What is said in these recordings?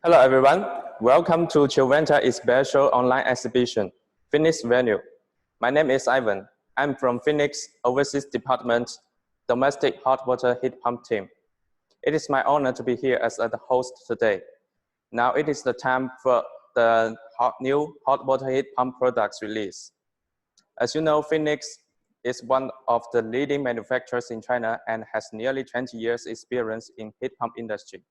Hello everyone, welcome to Inverter special online exhibition, Phoenix Venue. My name is Ivan. I'm from Phoenix Overseas Department, Domestic Hot Water Heat Pump Team. It is my honor to be here as the host today. Now it is the time for the new hot water heat pump products release. As you know, Phoenix is one of the leading manufacturers in China and has nearly 20 years experience in heat pump industry.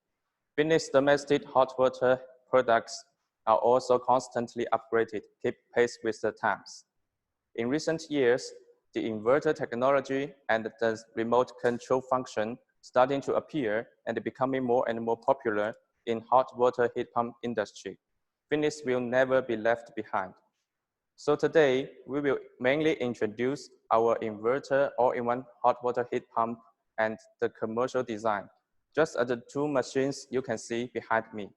Phoenix domestic hot water products are also constantly upgraded, keep pace with the times. In recent years, the inverter technology and the remote control function starting to appear and becoming more and more popular in hot water heat pump industry. Phoenix will never be left behind. So today, we will mainly introduce our inverter all-in-one hot water heat pump and the commercial design, just as the two machines you can see behind me.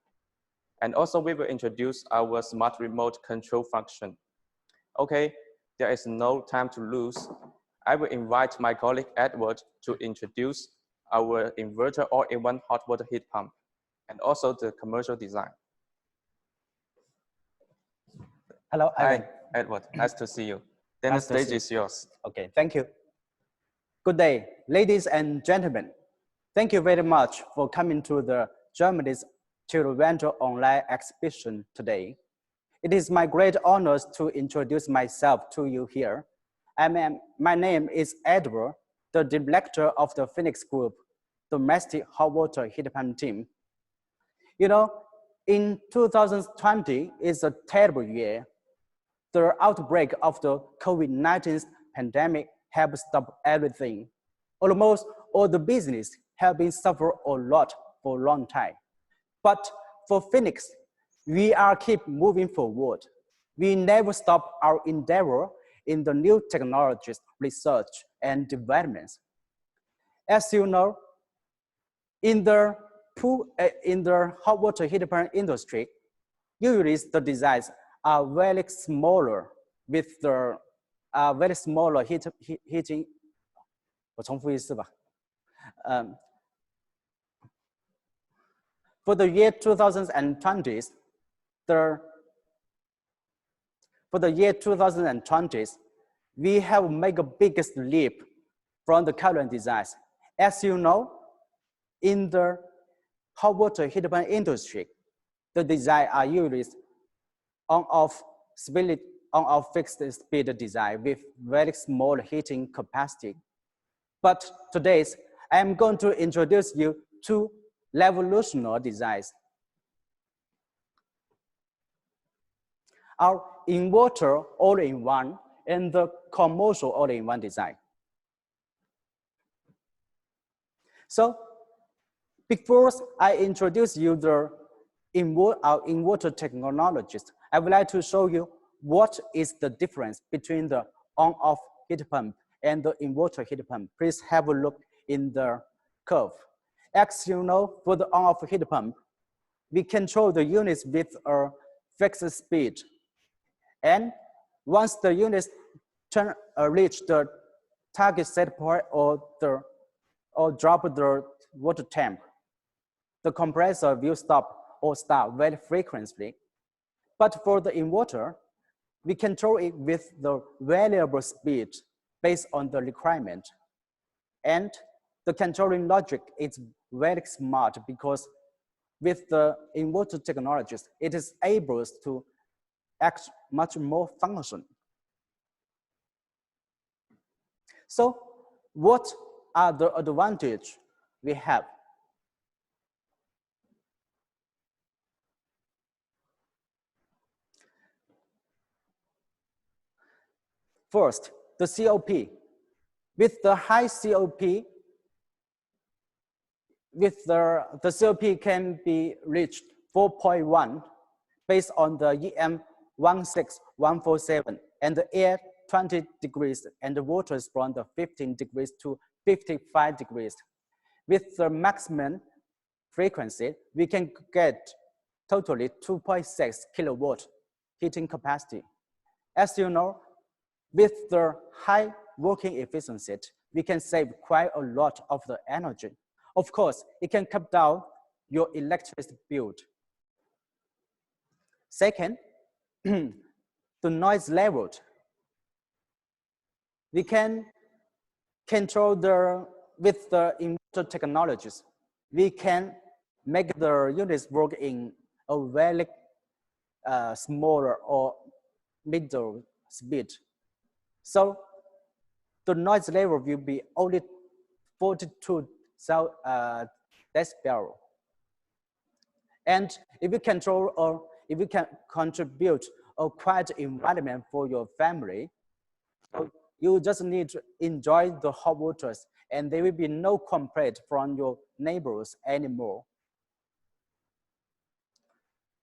And also we will introduce our smart remote control function. Okay, there is no time to lose. I will invite my colleague Edward to introduce our inverter all-in-one hot water heat pump and also the commercial design. Hello, Ivan. Hi, Edward, nice to see you. Then nice the stage is yours. Okay, thank you. Good day, ladies and gentlemen. Thank you very much for coming to the Germany's Inverter online exhibition today. It is my great honor to introduce myself to you here. My name is Edward, the director of the Phoenix Group, domestic hot water heat pump team. You know, in 2020 is a terrible year. The outbreak of the COVID-19 pandemic have stopped everything. Almost all the business have been suffered a lot for a long time. But for Phoenix, we are keep moving forward. We never stop our endeavor in the new technologies, research, and developments. As you know, in the hot water heat pump industry, usually the designs are very smaller with the very smaller heating. 我重复一次吧。For the year 2020s, we have made a biggest leap from the current designs. As you know, in the hot water heat pump industry, the design are usually on-off fixed speed design with very small heating capacity. But today, I am going to introduce you two revolutionary designs. Our inverter all-in-one and the commercial all-in-one design. So before I introduce you our inverter technologies, I would like to show you what is the difference between the on-off heat pump and the inverter heat pump. Please have a look in the curve. As you know, for the on-off heat pump, we control the units with a fixed speed. And once the units reach the target set point or drop the water temp, the compressor will stop or start very frequently. But for the inverter, we control it with the variable speed based on the requirement. And the controlling logic is very smart because with the inverter technologies, it is able to act much more function. So what are the advantages we have? First, the COP. With the high COP, the COP can be reached 4.1 based on the EM 16147 and the air 20 degrees and the water is from the 15 degrees to 55 degrees. With the maximum frequency, we can get totally 2.6 kilowatt heating capacity. As you know, with the high working efficiency, we can save quite a lot of the energy. Of course, it can cut down your electricity bill. Second, the noise level. We can control with the inverter technologies. We can make the units work in a very smaller or middle speed. So the noise level will be only 42 decibel. And if you control or if you can contribute a quiet environment for your family, you just need to enjoy the hot waters and there will be no complaint from your neighbors anymore.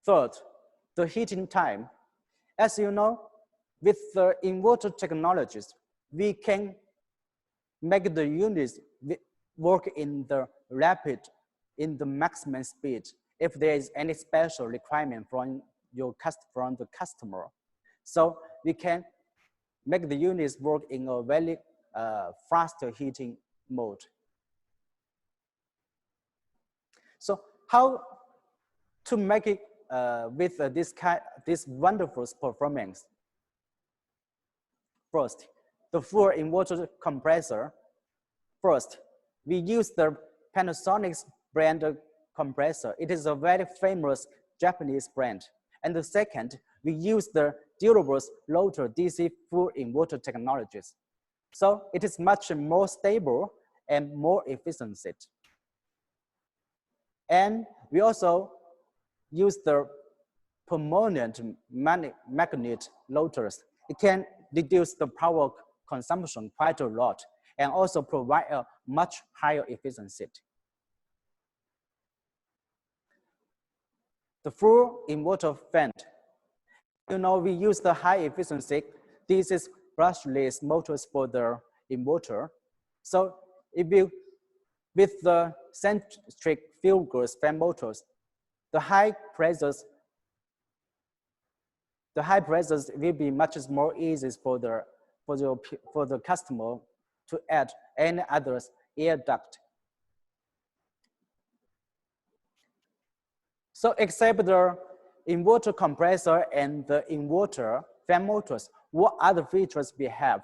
Third, the heating time. As you know, with the inverter technologies, we can make the units work in the maximum speed if there is any special requirement from the customer. So we can make the units work in a very faster heating mode. So how to make it with this wonderful performance? First, the full inverter compressor. First, we use the Panasonic brand compressor. It is a very famous Japanese brand. And the second, we use the durable rotor DC full inverter technologies. So it is much more stable and more efficient. And we also use the permanent magnet rotors. It can reduce the power consumption quite a lot and also provide a much higher efficiency. The full inverter fan. You know, we use the high efficiency. This is brushless motors for the inverter. So if you, with the centric fuel gas fan motors, the high pressures will be much more easy for the customer to add any other air duct. So except the inverter compressor and the inverter fan motors, what other features we have?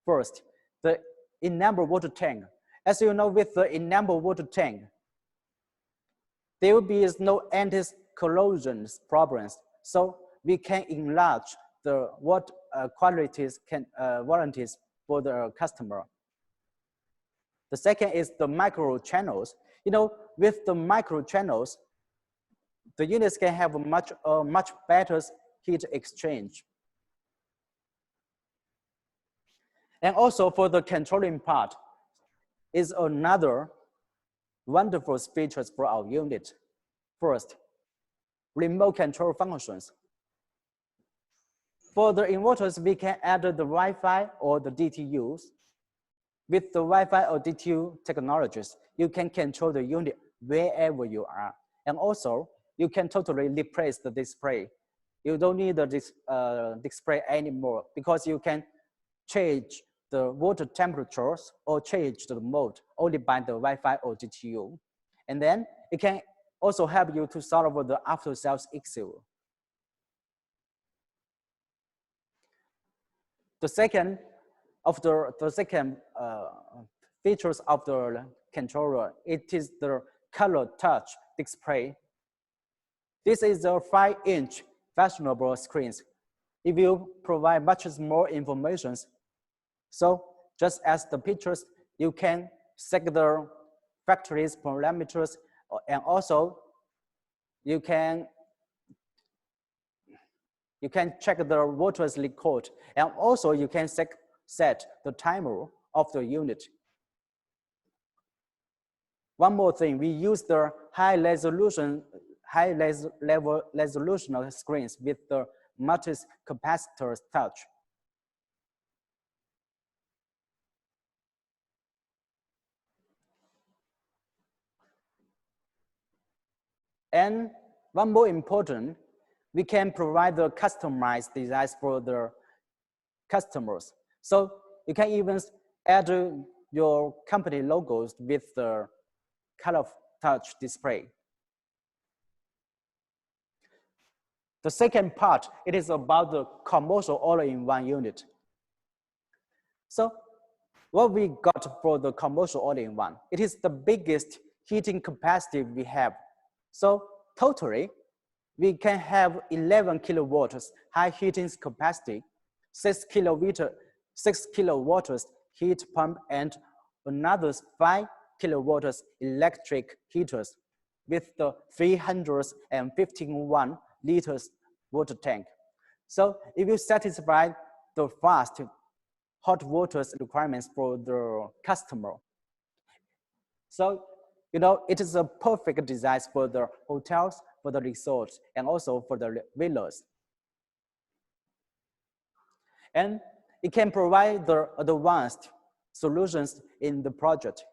First, the enamel water tank. As you know, with the enamel water tank, there will be no anti-corrosion problems. So we can enlarge the warranties for the customer. The second is the micro channels. You know, with the micro channels, the units can have a much better heat exchange. And also for the controlling part is another wonderful features for our unit. First, remote control functions. For the inverters, we can add the Wi-Fi or the DTUs. With the Wi-Fi or DTU technologies, you can control the unit wherever you are. And also, you can totally replace the display. You don't need the display anymore because you can change the water temperatures or change the mode only by the Wi-Fi or DTU. And then it can also help you to solve the after sales issue. The second features of the controller, it is the color touch display. This is a 5-inch fashionable screens. It will provide much more information. So just as the pictures, you can set the factory's parameters, and also you can check the water's record, and also you can set the timer of the unit. One more thing, we use the high resolution screens with the multi-capacitor touch. And one more important, we can provide the customized designs for the customers. So you can even add your company logos with the color touch display. The second part, it is about the commercial all-in-one unit. So what we got for the commercial all-in-one, it is the biggest heating capacity we have. So totally, we can have 11 kilowatts high heating capacity, 6 kilowatts heat pump, and another 5 kilowatts electric heaters with the 351 liters water tank. So if you satisfy the fast hot water requirements for the customer, so it is a perfect design for the hotels, for the resorts, and also for the villas. And it can provide the advanced solutions in the project.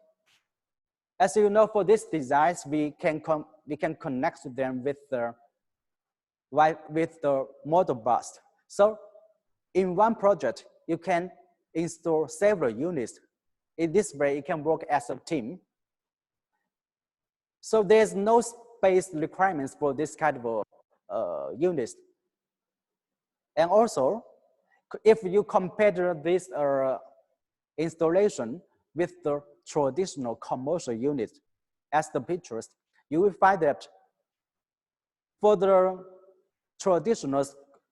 As you know, for these designs, we can connect them with the model bus. So in one project, you can install several units. In this way, it can work as a team. So there's no space requirements for this kind of units. And also, if you compare this installation with the traditional commercial units as the pictures, you will find that for the traditional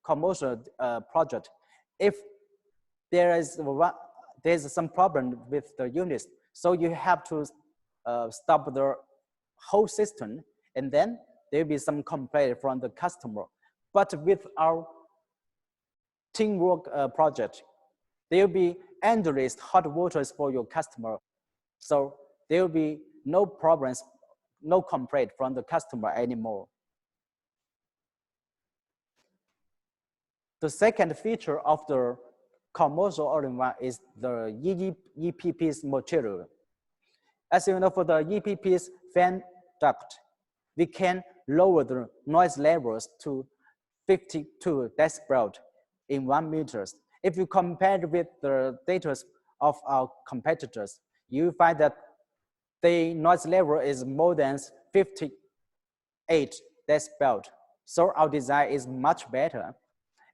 commercial project, if there's some problem with the units, so you have to stop the whole system, and then there will be some complaint from the customer. But with our teamwork project, there will be endless hot waters for your customer. So there will be no problems, no complaint from the customer anymore. The second feature of the commercial all-in-one is the EPP's material. As you know, for the EPP's fan duct, we can lower the noise levels to 52 decibels in 1 meter. If you compare with the data of our competitors, you find that the noise level is more than 58 decibels. So our design is much better.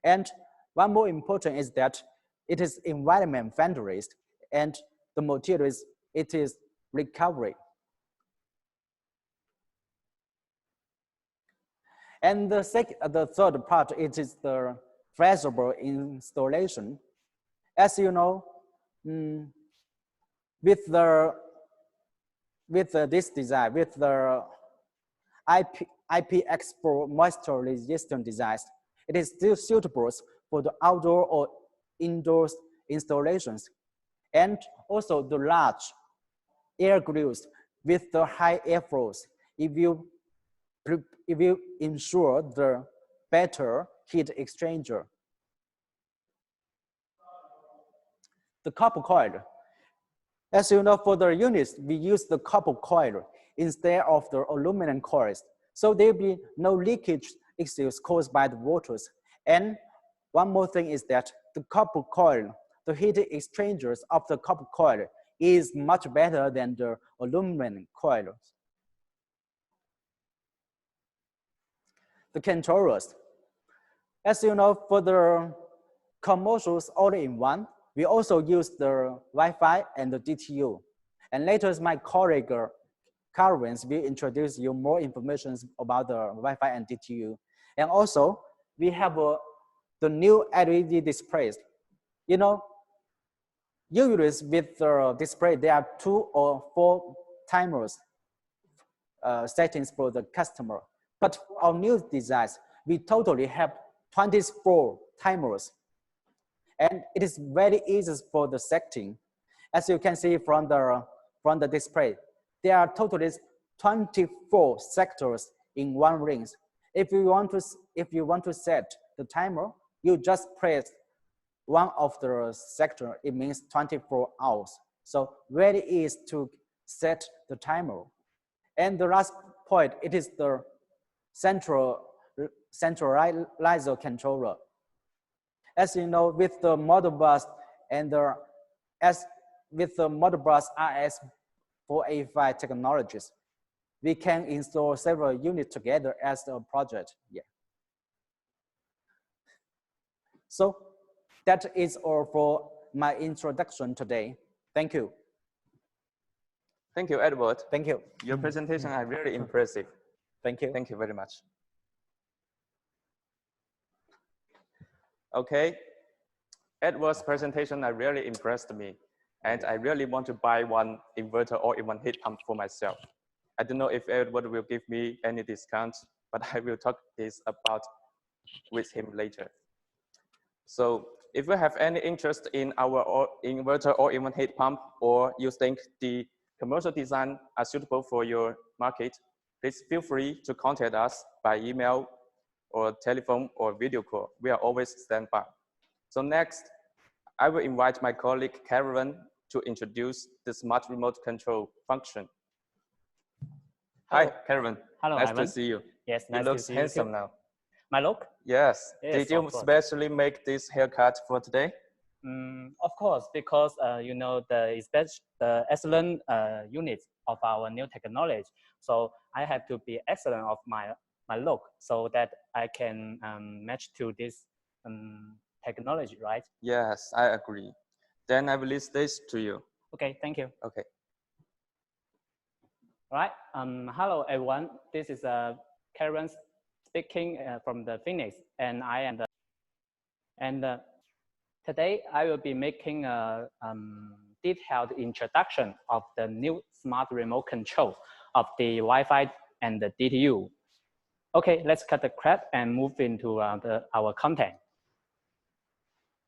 And one more important is that it is environment friendly, and the material is recovery. And the third part, it is the flexible installation. As you know, with this design, with the IPX4 moisture resistant designs, it is still suitable for the outdoor or indoors installations, and also the large air grills with the high airflows. If you ensure the better heat exchanger. The copper coil. As you know, for the units, we use the copper coil instead of the aluminum coils. So there will be no leakage issues caused by the waters. And one more thing is that the copper coil, the heat exchangers of the copper coil is much better than the aluminum coils. The controllers. As you know, for the commercials all-in-one, we also use the Wi-Fi and the DTU. And later, my colleague, Carwins, will introduce you more information about the Wi-Fi and DTU. And also, we have the new LED displays. You know, usually with the display, there are 2 or 4 timers settings for the customer. But for our new designs, we totally have 24 timers. And it is very easy for the setting. As you can see from the display, there are totally 24 sectors in one ring. If you want to set the timer, you just press one of the sector. It means 24 hours. So very easy to set the timer. And the last point, it is the centralizer controller. As you know, with the model bus and with the model bus RS485 technologies, we can install several units together as a project. Yeah. So that is all for my introduction today. Thank you. Thank you, Edward. Thank you. Your presentation are really impressive. Thank you. Thank you very much. Okay, Edward's presentation really impressed me, and I really want to buy one inverter or even heat pump for myself. I don't know if Edward will give me any discount, but I will talk this about with him later. So if you have any interest in our inverter or even heat pump, or you think the commercial design are suitable for your market, please feel free to contact us by email or telephone or video call. We are always standby. So next, I will invite my colleague Karen to introduce the smart remote control function. Hello. Hi, Karen. Hello, nice Ivan. to see you. Yes, You nice look to see handsome you. now. My look? Yes. Yes, Did you specially make this haircut for today? Of course, because you know the excellent units of our new technology. So I have to be excellent of my look so that I can match to this technology, right? Yes, I agree. Then I will list this to you. Okay, thank you. Okay. All right. Hello, everyone. This is Karen speaking from the Phoenix, and I am the today I will be making a detailed introduction of the new smart remote control of the Wi-Fi and the DTU. Okay, let's cut the crap and move into our content.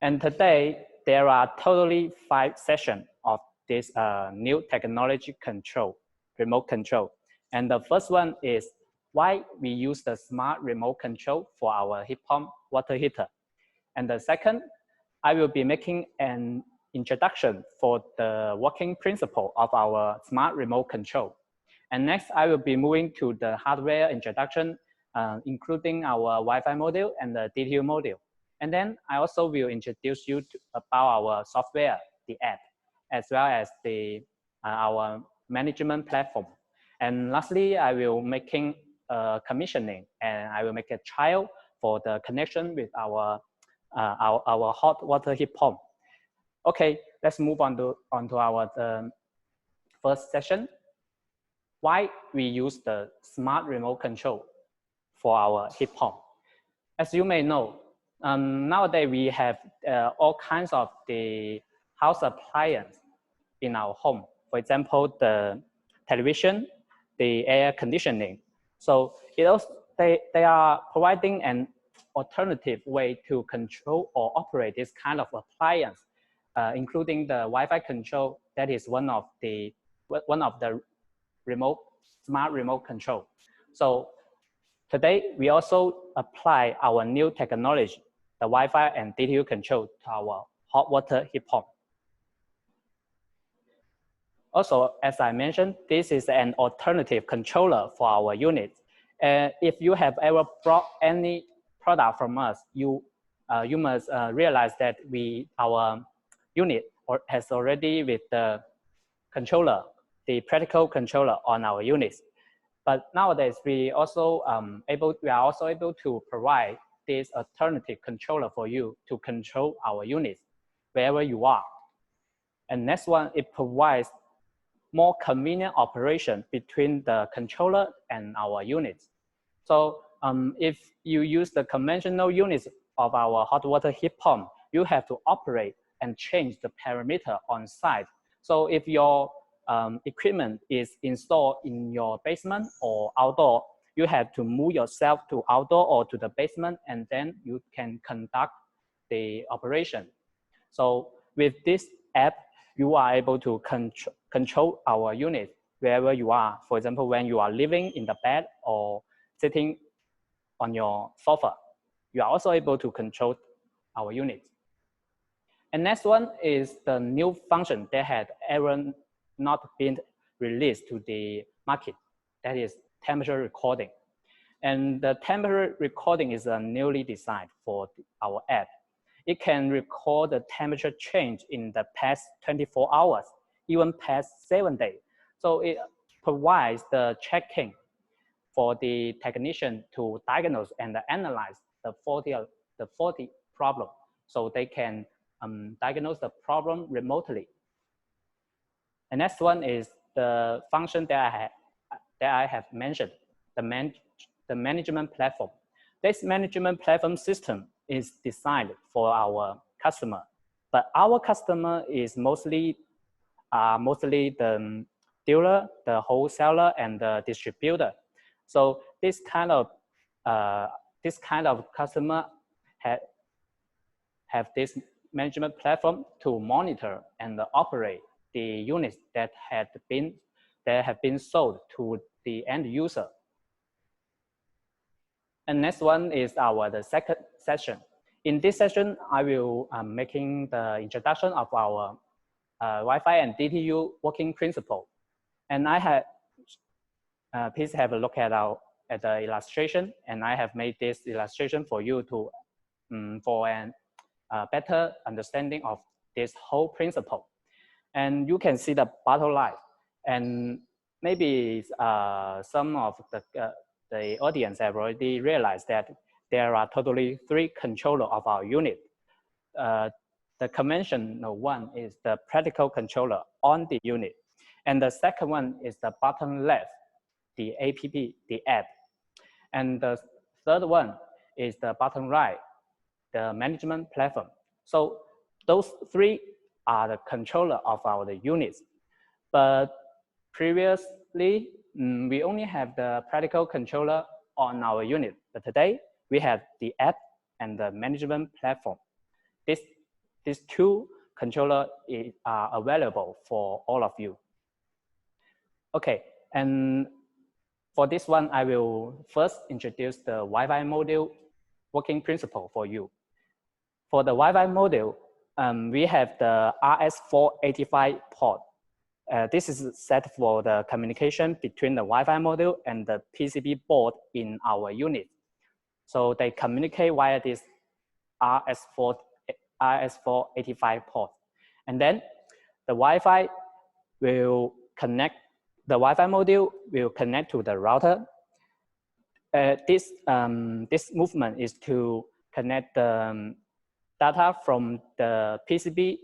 And today there are totally 5 sessions of this new technology control, remote control. And the first one is why we use the smart remote control for our heat pump water heater. And the second, I will be making an introduction for the working principle of our smart remote control. And next, I will be moving to the hardware introduction, including our Wi-Fi module and the DTU module. And then I also will introduce you about our software, the app, as well as our management platform. And lastly, I will making commissioning, and I will make a trial for the connection with our hot water heat pump. Okay, let's move on to our first session. Why we use the smart remote control for our heat pump? As you may know, nowadays we have all kinds of the house appliance in our home. For example, the television, the air conditioning. So they are providing an alternative way to control or operate this kind of appliance, including the Wi-Fi control. That is one of the smart remote control. So today we also apply our new technology, the Wi-Fi and DTU control, to our hot water heat pump. Also, as I mentioned, this is an alternative controller for our unit. If you have ever bought any product from us, you must realize that our unit has already with the controller, the practical controller on our units. But nowadays we are also able to provide this alternative controller for you to control our units wherever you are. And next one, it provides more convenient operation between the controller and our units. So if you use the conventional units of our hot water heat pump, you have to operate and change the parameter on site. So if your equipment is installed in your basement or outdoor, you have to move yourself to outdoor or to the basement, and then you can conduct the operation. So with this app, you are able to control our unit wherever you are. For example, when you are living in the bed or sitting on your sofa, you are also able to control our unit. And next one is the new function that had ever not been released to the market. That is temperature recording. And the temperature recording is newly designed for our app. It can record the temperature change in the past 24 hours, even past 7 days. So it provides the checking for the technician to diagnose and analyze the faulty problem so they can diagnose the problem remotely. And next one is the function that I have mentioned, the management platform. This management platform system is designed for our customer, but our customer is mostly the dealer, the wholesaler, and the distributor. So this kind of customer have this management platform to monitor and operate the units that have been sold to the end user. And next one is the second session. In this session, I will making the introduction of our Wi-Fi and DTU working principle. And I have, please have a look at the illustration. And I have made this illustration for you to for an better understanding of this whole principle. And you can see the bottom line. And maybe some of the audience have already realized that there are totally 3 controllers of our unit. The conventional one is the practical controller on the unit. And the second one is the bottom left, the app, the app. And the third one is the bottom right, the management platform. So those 3 are the controller of our units. But previously, we only have the practical controller on our unit. But today, we have the app and the management platform. These 2 controllers are available for all of you. Okay, and for this one, I will first introduce the Wi-Fi module working principle for you. For the Wi-Fi module, we have the RS485 port. This is set for the communication between the Wi-Fi module and the PCB board in our unit. So they communicate via this RS485 port. And then the Wi-Fi will connect, the Wi-Fi module will connect to the router. This movement is to connect the data from the PCB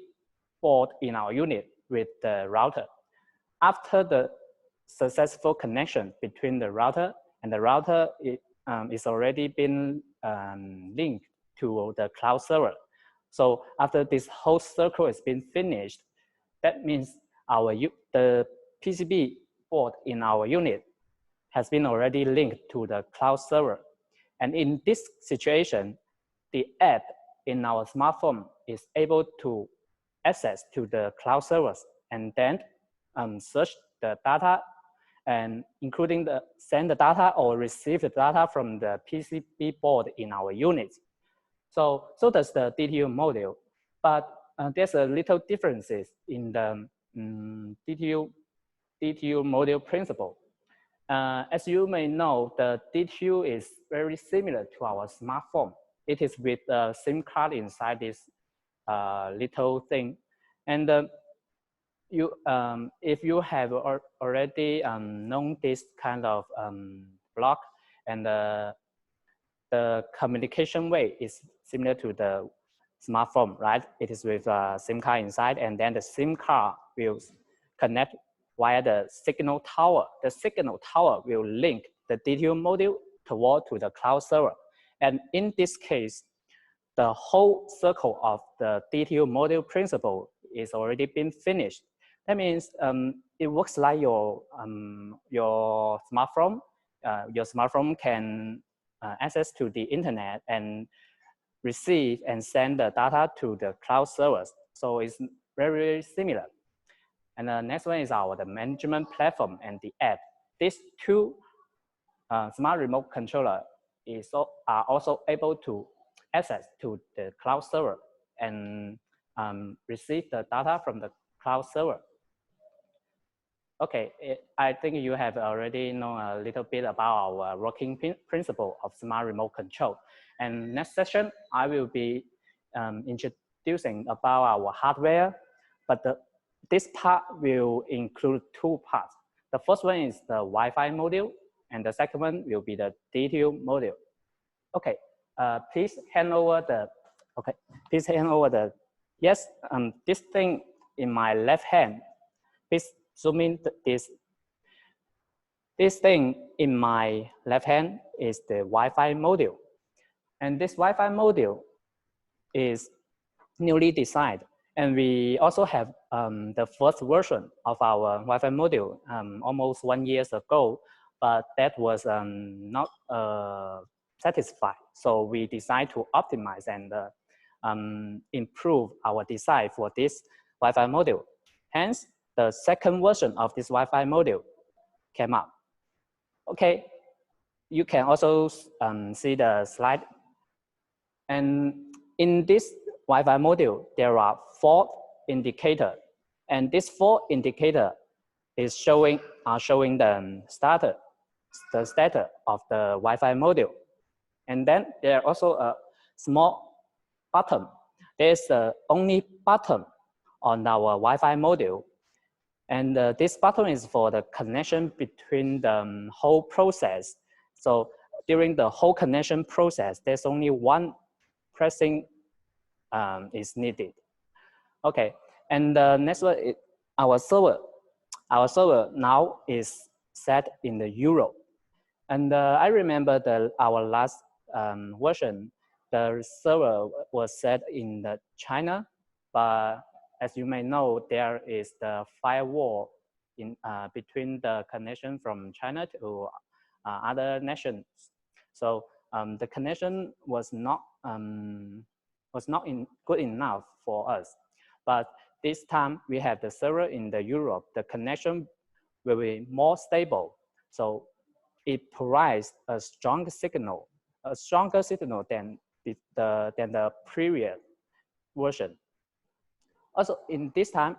board in our unit with the router. After the successful connection between the router and the router is already been linked to the cloud server. So after this whole circle has been finished, that means the PCB board in our unit has been already linked to the cloud server. And in this situation, the app in our smartphone is able to access to the cloud servers and then search the data, and including send the data or receive the data from the PCB board in our unit. So does the DTU module, but there's a little differences in the DTU module principle. As you may know, the DTU is very similar to our smartphone. It is with a SIM card inside this little thing. And if you have already known this kind of block, and the communication way is similar to the smartphone, right? It is with a SIM card inside, and then the SIM card will connect via the signal tower. The signal tower will link the DTU module to the cloud server. And in this case, the whole circle of the DTU module principle is already been finished. That means it works like your smartphone. Your smartphone can access to the internet and receive and send the data to the cloud servers. So it's very, very similar. And the next one is the management platform and the app. These 2 smart remote controller are also able to access to the cloud server and receive the data from the cloud server. Okay, I think you have already known a little bit about our working principle of smart remote control. And next session, I will be introducing about our hardware, but this part will include 2 parts. The first one is the Wi-Fi module, and the second one will be the DTU module. Okay, please hand over the Okay, please hand over the, yes, this thing in my left hand, please zoom in this. This thing in my left hand is the Wi-Fi module. And this Wi-Fi module is newly designed. And we also have the first version of our Wi-Fi module almost 1 year ago, but that was not satisfied. So we decided to optimize and improve our design for this Wi-Fi module. Hence, the second version of this Wi-Fi module came out. Okay, you can also see the slide. And in this Wi-Fi module, there are 4 indicators. And this 4 indicators is showing the status of the Wi-Fi module. And then there are also a small button. There's the only button on our Wi-Fi module. And this button is for the connection between the whole process. So during the whole connection process, there's only one pressing is needed. Okay, and the next one is our server. Our server now is set in the Europe. And I remember our last version, the server was set in the China, but as you may know, there is the firewall in between the connection from China to other nations. So the connection was not good enough for us. But this time we have the server in the Europe, the connection will be more stable. So it provides a stronger signal than the previous version. Also, in this time,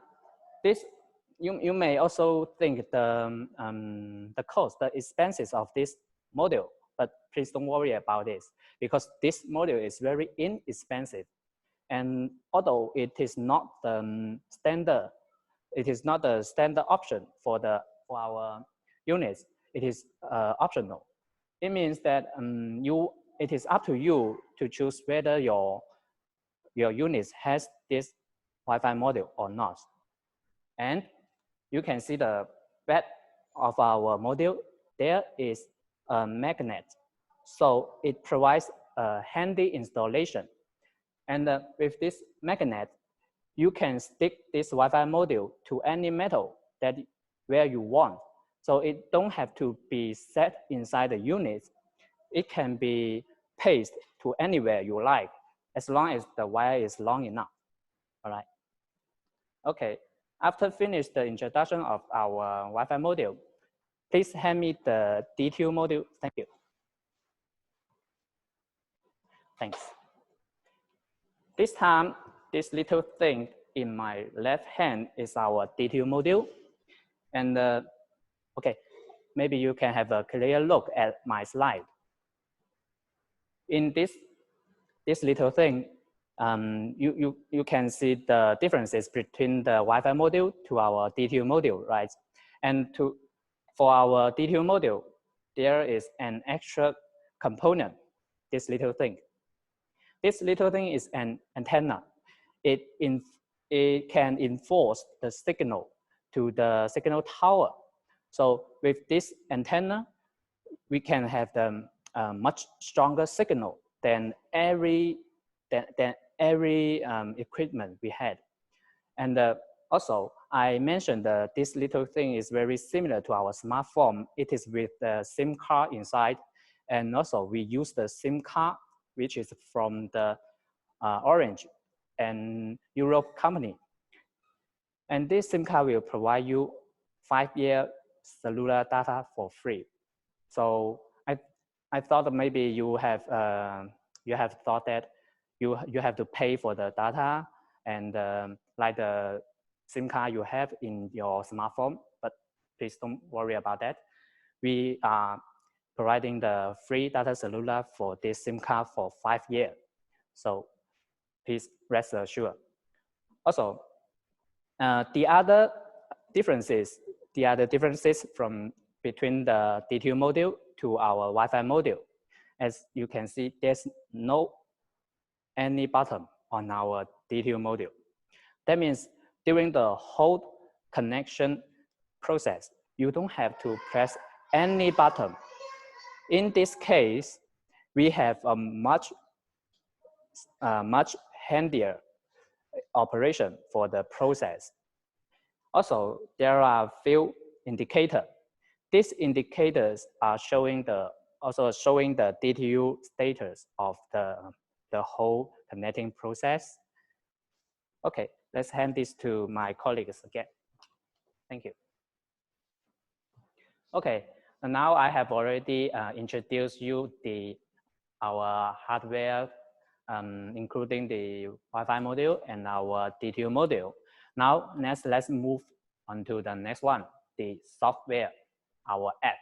you may also think the cost, the expenses of this module, but please don't worry about this because this module is very inexpensive. And although it is not the standard, it is not the standard option for our units. It is optional. It means that it is up to you to choose whether your units has this Wi-Fi module or not. And you can see the back of our module. There is a magnet, so it provides a handy installation. And with this magnet, you can stick this Wi-Fi module to any metal where you want. So it don't have to be set inside the unit. It can be pasted to anywhere you like, as long as the wire is long enough. All right. Okay. After finish the introduction of our Wi-Fi module, please hand me the DTU module. Thank you. Thanks. This time, this little thing in my left hand is our DTU module. And okay, maybe you can have a clear look at my slide. In this little thing, you can see the differences between the Wi-Fi module to our DTU module, right? And for our DTU module, there is an extra component, this little thing. This little thing is an antenna. It can enforce the signal to the signal tower. So with this antenna, we can have the much stronger signal than every equipment we had. And also, I mentioned that this little thing is very similar to our smartphone. It is with the SIM card inside. And also, we use the SIM card, which is from the Orange and Europe company. And this SIM card will provide you 5-year cellular data for free. So I thought maybe you have thought that you have to pay for the data and like the SIM card you have in your smartphone, but please don't worry about that. We are providing the free data cellular for this SIM card for 5 years. So please rest assured. Also, the other differences from between the DTU module to our Wi-Fi module. As you can see, there's no any button on our DTU module. That means during the whole connection process, you don't have to press any button. In this case, we have a much handier operation for the process. Also, there are few indicators. These indicators are showing the DTU status of the whole connecting process. Okay, let's hand this to my colleagues again. Thank you. Okay, and now I have already introduced you our hardware, including the Wi-Fi module and our DTU module. Now, let's move on to the next one, the software, our app.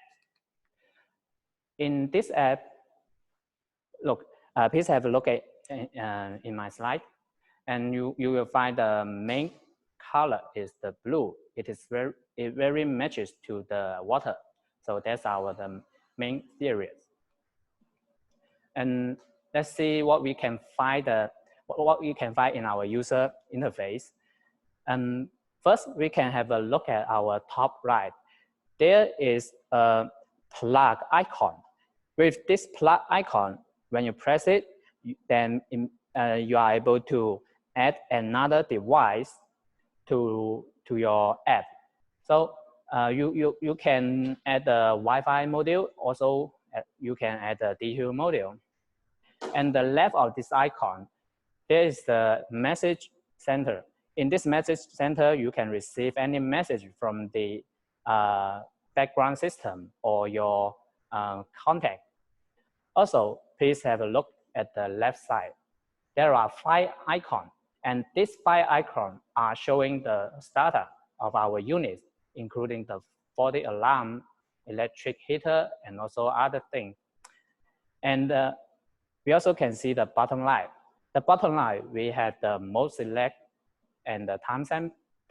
In this app, look, please have a look at in my slide, and you will find the main color is the blue. It very matches to the water. So that's the main theory. And let's see what we can find in our user interface. And first, we can have a look at our top right. There is a plug icon. With this plug icon, when you press it, then you are able to add another device to your app. So you can add the Wi-Fi module. Also, you can add the DTU module. And the left of this icon, there is the message center. In this message center, you can receive any message from the background system or your contact. Also, please have a look at the left side. There are 5 icons, and these 5 icons are showing the starter of our units, including the faulty alarm, electric heater, and also other things. And we also can see the bottom line. The bottom line, we have the mode select and the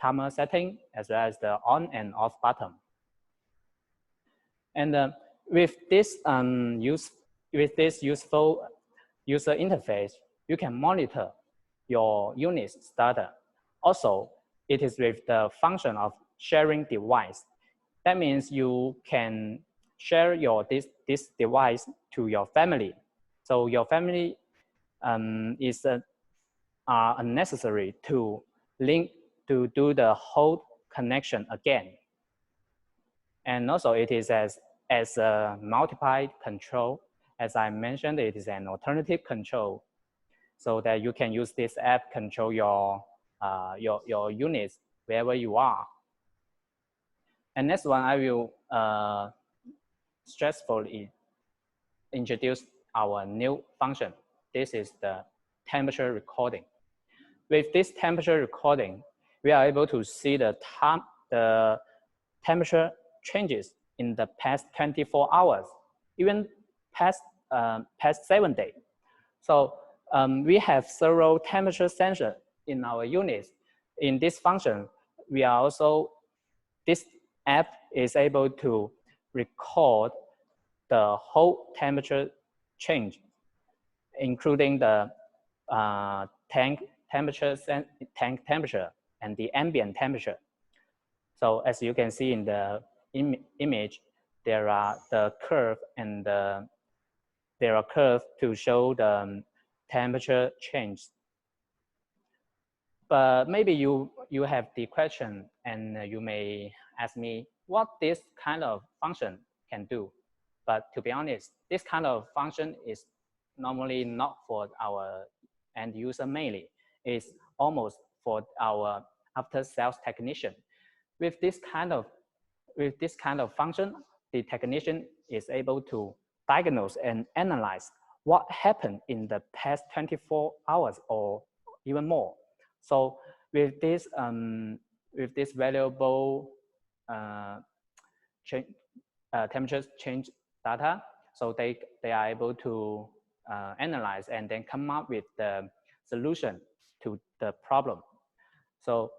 timer setting, as well as the on and off button. And with this useful user interface, you can monitor your unit's starter. Also, it is with the function of sharing device. That means you can share this device to your family. So your family is unnecessary to do the whole connection again. And also it is as a multiplied control. As I mentioned, it is an alternative control, so that you can use this app control your units wherever you are. And next one, I will stressfully introduce our new function. This is the temperature recording. With this temperature recording, we are able to see the temperature changes in the past 24 hours, even past 7 days. So we have several temperature sensors in our units. In this function, this app is able to record the whole temperature change, including the tank temperature and the ambient temperature. So as you can see in the image, there are the curve and there are curves to show the temperature change. But maybe you have the question, and you may ask me what this kind of function can do. But to be honest, this kind of function is normally not for our end user mainly. It's almost for our after-sales technician. With this kind of function, the technician is able to diagnose and analyze what happened in the past 24 hours or even more. So with this valuable temperature change data, so they are able to analyze and then come up with the solution to the problem. So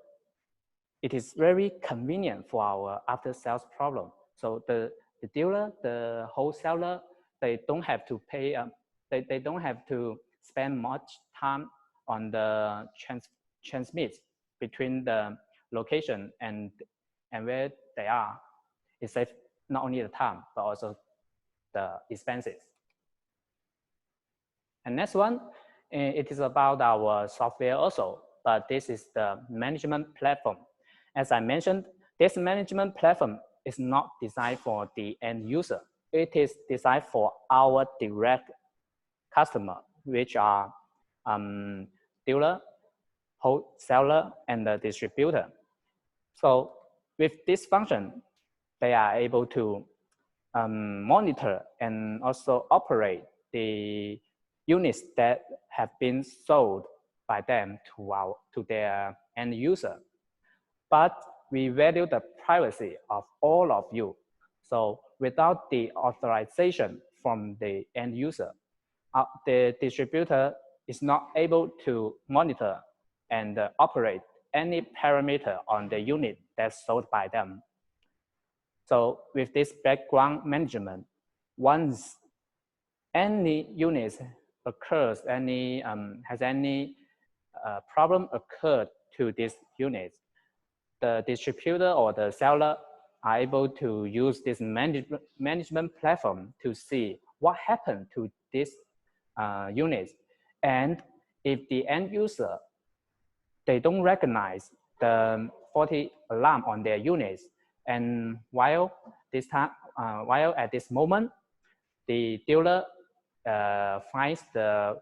it is very convenient for our after-sales problem. So the dealer, the wholesaler, they don't have to pay. They don't have to spend much time on the transmit between the location and where they are. It saves not only the time, but also the expenses. And next one, it is about our software also, but this is the management platform. As I mentioned, this management platform is not designed for the end user. It is designed for our direct customer, which are dealer, wholesaler, and the distributor. So with this function, they are able to monitor and also operate the units that have been sold by them to their end user. But we value the privacy of all of you. So without the authorization from the end user, the distributor is not able to monitor and operate any parameter on the unit that's sold by them. So with this background management, once any unit occurs, has any problem occurred to this unit, the distributor or the seller are able to use this management platform to see what happened to this unit. And if the end user, they don't recognize the faulty alarm on their units, and while at this moment, the dealer finds the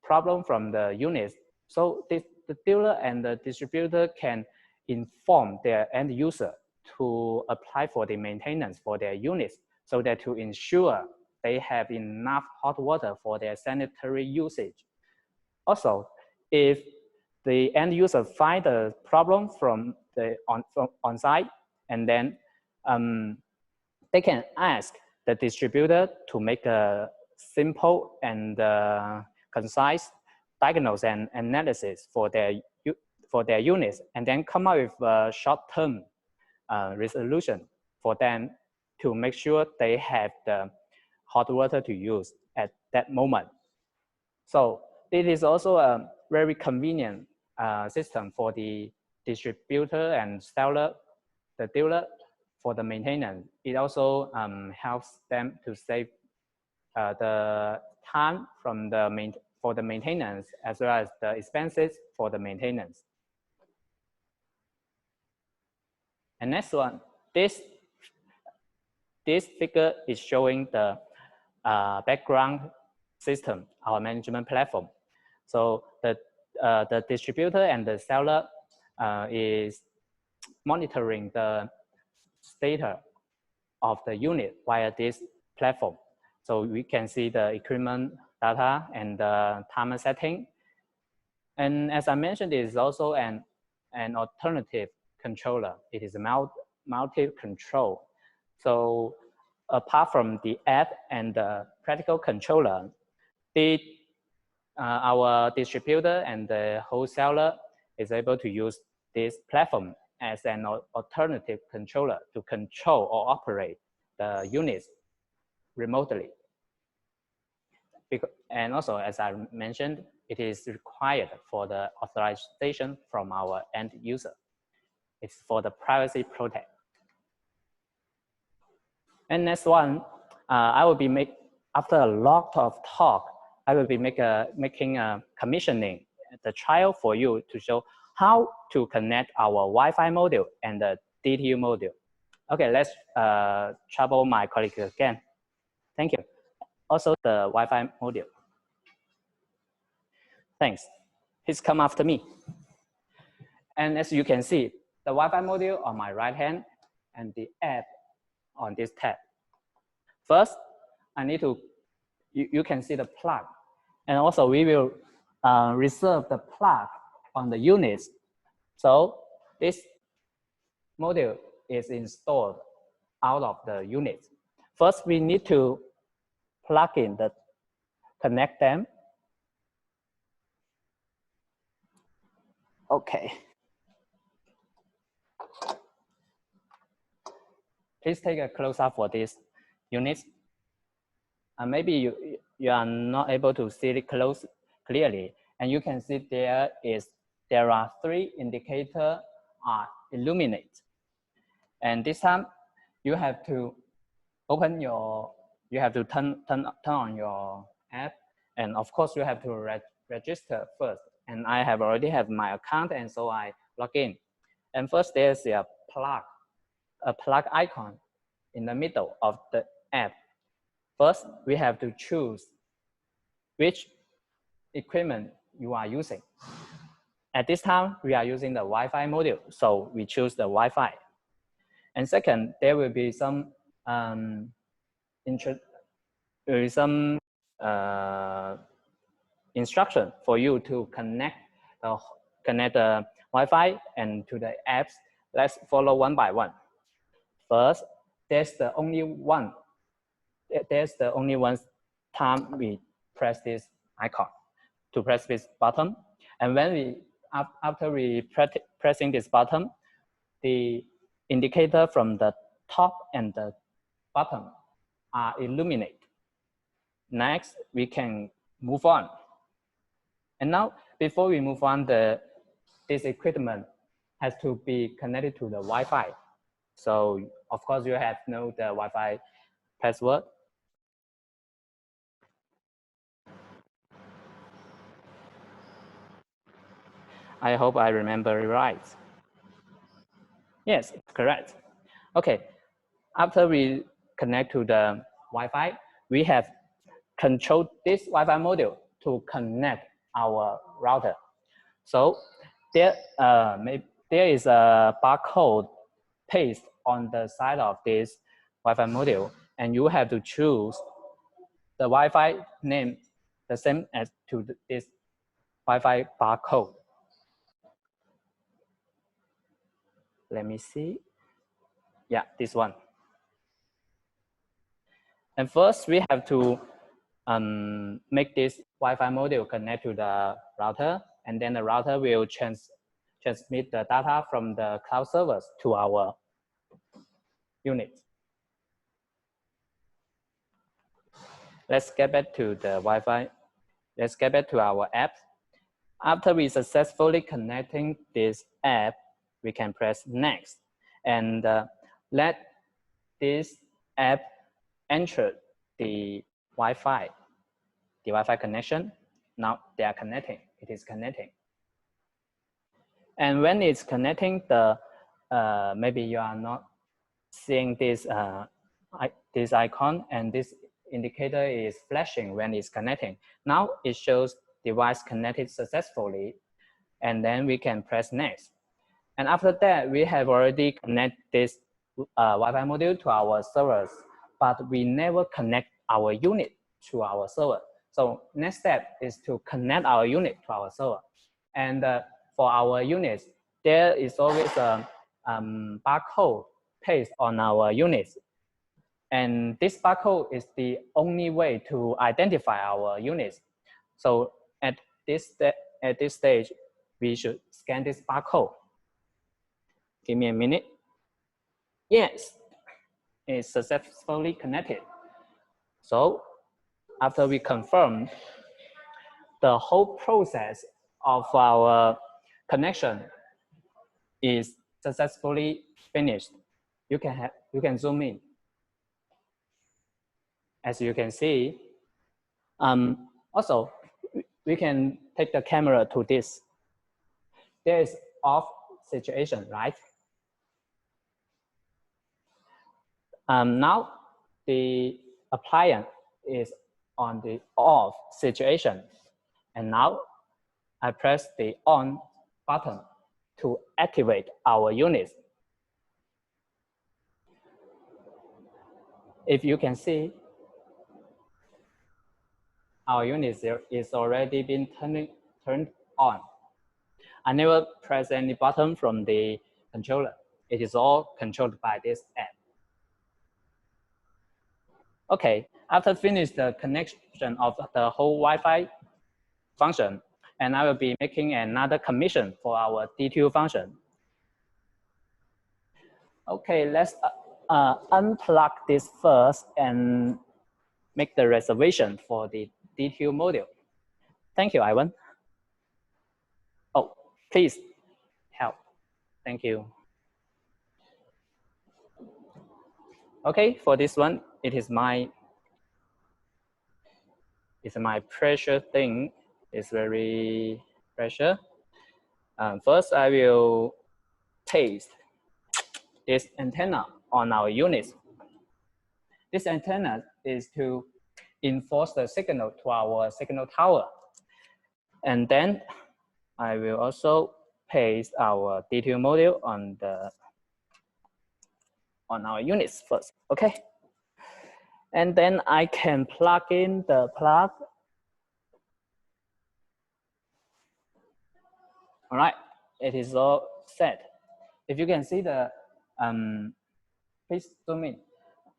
problem from the units, so the dealer and the distributor can inform their end user to apply for the maintenance for their units, so that to ensure they have enough hot water for their sanitary usage. Also, if the end user find the problem from the on site, and then they can ask the distributor to make a simple and concise diagnosis and analysis for their units, and then come up with a short-term resolution for them to make sure they have the hot water to use at that moment. So it is also a very convenient system for the distributor and seller, the dealer, for the maintenance. It also helps them to save the time from for the maintenance, as well as the expenses for the maintenance. And next one, this figure is showing the background system, our management platform. So the distributor and the seller is monitoring the status of the unit via this platform. So we can see the equipment data and the timer setting. And as I mentioned, it is also an alternative controller. It is a multi-control. So apart from the app and the practical controller, our distributor and the wholesaler is able to use this platform as an alternative controller to control or operate the units remotely. And also, as I mentioned, it is required for the authorization from our end user. It's for the privacy protect. And next one, I will be after a lot of talk, I will be making a commissioning, the trial for you to show how to connect our Wi-Fi module and the DTU module. Okay, let's trouble my colleague again. Thank you. Also the Wi-Fi module. Thanks. Please come after me. And as you can see, the Wi-Fi module on my right hand and the app on this tab. First, I need to, you can see the plug. And also we will reserve the plug on the units. So this module is installed out of the unit. First, we need to plug in connect them. Okay. Please take a close up for this unit. Maybe you are not able to see it close clearly. And you can see there are 3 indicators are illuminate. And this time you have to you have to turn on your app. And of course you have to register first. And I have already have my account, and so I log in. And first there's a plug icon in the middle of the app. First, we have to choose which equipment you are using. At this time, we are using the Wi-Fi module, so we choose the Wi-Fi. And second, there will be some instruction for you to connect the Wi-Fi and to the apps. Let's follow one by one. First, there's the only one time we press this icon, to press this button. And when after we pressing this button, the indicator from the top and the bottom are illuminated. Next, we can move on. And now, before we move on, this equipment has to be connected to the Wi-Fi. So, of course, you have to know the Wi-Fi password. I hope I remember it right. Yes, correct. Okay, after we connect to the Wi-Fi, we have controlled this Wi-Fi module to connect our router. So there is a barcode pasted on the side of this Wi-Fi module, and you have to choose the Wi-Fi name the same as to this Wi-Fi barcode. Let me see. Yeah, this one. And first, we have to make this Wi-Fi module connect to the router, and then the router will transmit the data from the cloud servers to our unit. Let's get back to the Wi-Fi. Let's get back to our app. After we successfully connecting this app, we can press next and let this app enter the Wi-Fi connection. Now they are connecting. It is connecting. And when it's connecting, maybe you are not seeing this icon, and this indicator is flashing when it's connecting. Now it shows device connected successfully, and then we can press next. And after that, we have already connected this Wi-Fi module to our servers, but we never connect our unit to our server. So next step is to connect our unit to our server. And for our units, there is always a barcode pasted on our units. And this barcode is the only way to identify our units. So at this stage, we should scan this barcode. Give me a minute. Yes, it's successfully connected. So after we confirm, the whole process of our connection is successfully finished. You can zoom in. As you can see, also we can take the camera to this. There is off situation, right? Now the appliance is on the off situation, and now I press the on button to activate our unit. If you can see, our unit is already been turned on. I never press any button from the controller. It is all controlled by this app. Okay, after finish the connection of the whole Wi-Fi function, and I will be making another commission for our DTU function. Okay, let's unplug this first and make the reservation for the DTU module. Thank you, Ivan. Oh, please help. Thank you. Okay, for this one, it's my pressure thing. It's very pressure. First, I will paste this antenna on our units. This antenna is to enforce the signal to our signal tower. And then I will also paste our DTU module on our units first, okay? And then I can plug in the plug. All right, it is all set. If you can see the, please zoom in.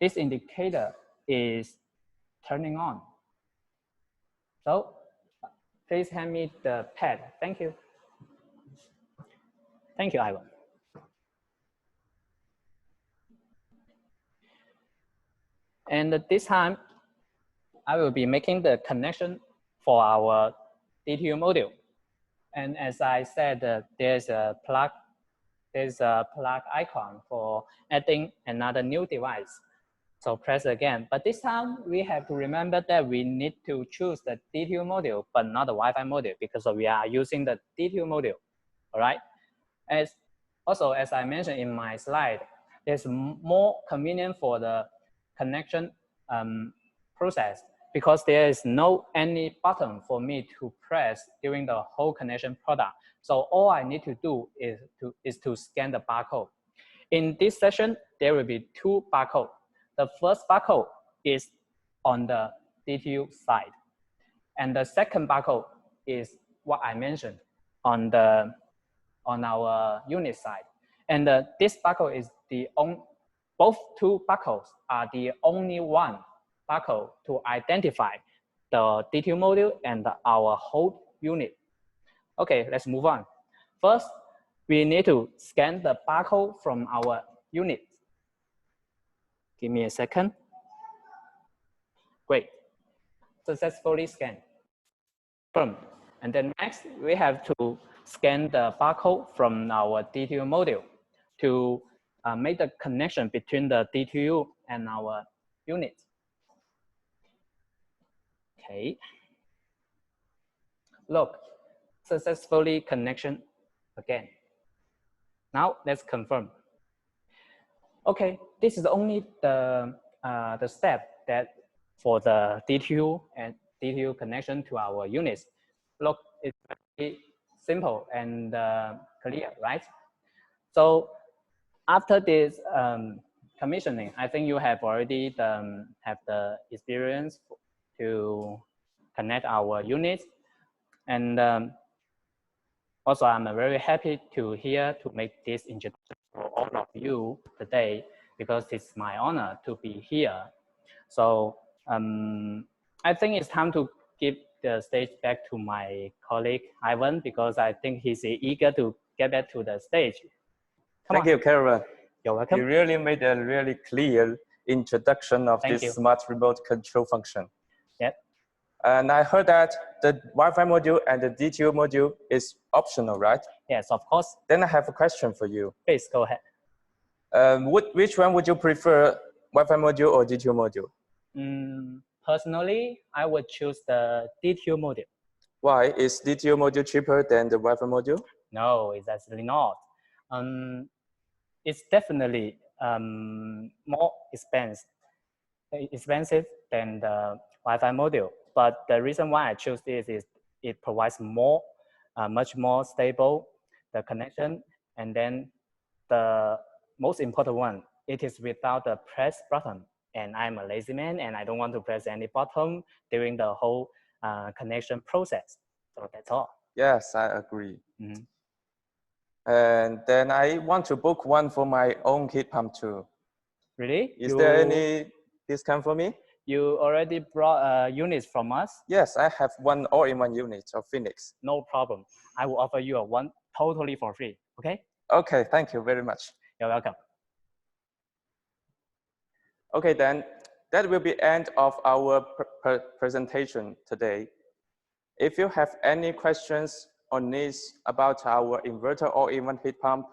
This indicator is turning on. So please hand me the pad. Thank you. Thank you, Ivan. And this time, I will be making the connection for our DTU module. And as I said, there's a plug icon for adding another new device. So press again. But this time we have to remember that we need to choose the DTU module, but not the Wi-Fi module, because we are using the DTU module. All right. Also, as I mentioned in my slide, there's more convenient for the connection process, because there is no any button for me to press during the whole connection product. So all I need to do is to scan the barcode. In this session, there will be two barcodes. The first barcode is on the DTU side, and the second barcode is what I mentioned on our unit side. And this barcode is both two barcodes are the only one barcode to identify the DTU module and our whole unit. Okay, let's move on. First, we need to scan the barcode from our unit. Give me a second. Great. Successfully scanned. And then next, we have to scan the barcode from our DTU module to make the connection between the DTU and our unit. Okay. Look, successfully connection again. Now let's confirm. Okay, this is only the step that for the DTU and DTU connection to our units. Look, it's very simple and clear, right? So after this commissioning, I think you have already have the experience to connect our units. And also, I'm very happy to make this introduction for all of you today, because it's my honor to be here. So I think it's time to give the stage back to my colleague, Ivan, because I think he's eager to get back to the stage. Thank you, Karen. You're welcome. You really made a really clear introduction of this smart remote control function. Yep. And I heard that the Wi-Fi module and the DTU module is optional, right? Yes, of course. Then I have a question for you. Please go ahead. Which one would you prefer, Wi-Fi module or DTU module? Personally, I would choose the DTU module. Why? Is DTU module cheaper than the Wi-Fi module? No, it's actually not. It's definitely more expensive than the Wi-Fi module. But the reason why I choose this is it provides much more stable the connection, and then the most important one, it is without the press button. And I'm a lazy man, and I don't want to press any button during the whole connection process. So that's all. Yes, I agree. And then I want to book one for my own heat pump too. Really? Is there any discount for me? You already brought units from us? Yes, I have one all-in-one unit of Phoenix. No problem. I will offer you one totally for free, okay? Okay, thank you very much. You're welcome. Okay, then that will be end of our presentation today. If you have any questions or needs about our inverter or even heat pump,